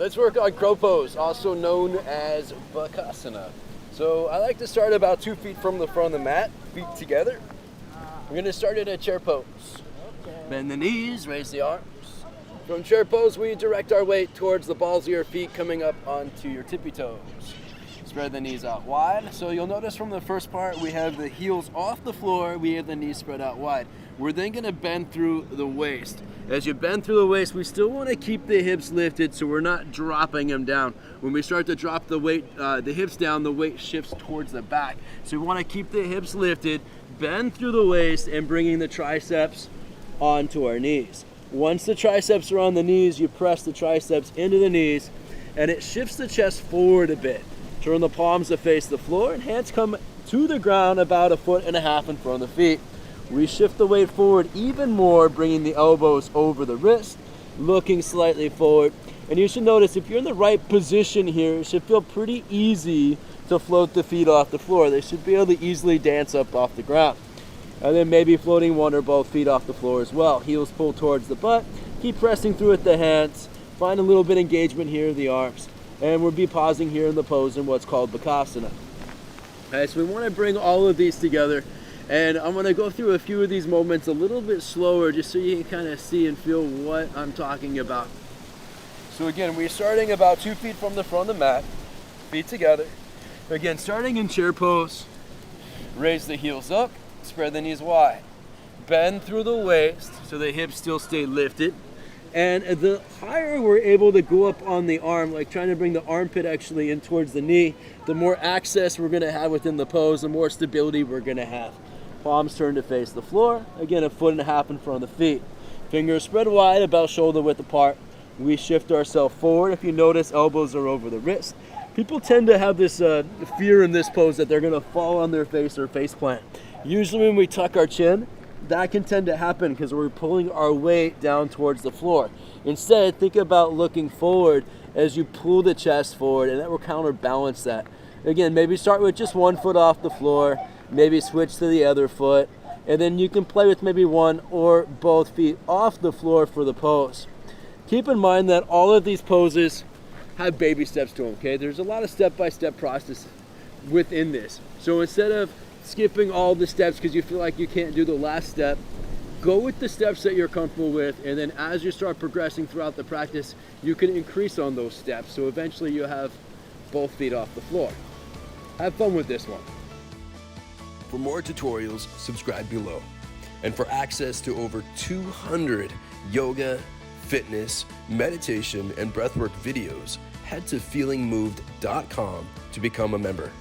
Let's work on crow pose, also known as Bakasana. So I like to start about 2 feet from the front of the mat, feet together. We're gonna start in a chair pose. Bend the knees, raise the arms. From chair pose, we direct our weight towards the balls of your feet coming up onto your tippy toes. Spread the knees out wide. So you'll notice from the first part, we have the heels off the floor, we have the knees spread out wide. We're then gonna bend through the waist. As you bend through the waist, we still wanna keep the hips lifted so we're not dropping them down. When we start to drop the weight, the hips down, the weight shifts towards the back. So we wanna keep the hips lifted, bend through the waist, and bringing the triceps onto our knees. Once the triceps are on the knees, you press the triceps into the knees, and it shifts the chest forward a bit. Turn the palms to face the floor, and hands come to the ground about 1.5 feet in front of the feet. We shift the weight forward even more, bringing the elbows over the wrist, looking slightly forward. And you should notice, if you're in the right position here, it should feel pretty easy to float the feet off the floor. They should be able to easily dance up off the ground. And then maybe floating one or both feet off the floor as well. Heels pull towards the butt. Keep pressing through with the hands. Find a little bit of engagement here in the arms. And we'll be pausing here in the pose in what's called Bakasana. Alright, so we want to bring all of these together. And I'm going to go through a few of these moments a little bit slower just so you can kind of see and feel what I'm talking about. So again, we're starting about 2 feet from the front of the mat. Feet together. Again, starting in chair pose. Raise the heels up. Spread the knees wide. Bend through the waist so the hips still stay lifted. And the higher we're able to go up on the arm, like trying to bring the armpit actually in towards the knee, the more access we're going to have within the pose, the more stability we're going to have. Palms turn to face the floor. Again, 1.5 feet in front of the feet. Fingers spread wide, about shoulder width apart. We shift ourselves forward. If you notice, elbows are over the wrist. People tend to have this fear in this pose that they're going to fall on their face or face plant. Usually when we tuck our chin, that can tend to happen because we're pulling our weight down towards the floor. Instead, think about looking forward as you pull the chest forward, and that will counterbalance that. Again, maybe start with just 1 foot off the floor, maybe switch to the other foot, and then you can play with maybe 1 or both feet off the floor for the pose. Keep in mind that all of these poses have baby steps to them, okay? There's a lot of step-by-step process within this. So instead of skipping all the steps because you feel like you can't do the last step, go with the steps that you're comfortable with, and then as you start progressing throughout the practice, you can increase on those steps, so eventually you have both feet off the floor. Have fun with this one. For more tutorials, subscribe below. And for access to over 200 yoga, fitness, meditation, and breathwork videos, head to feelingmoved.com to become a member.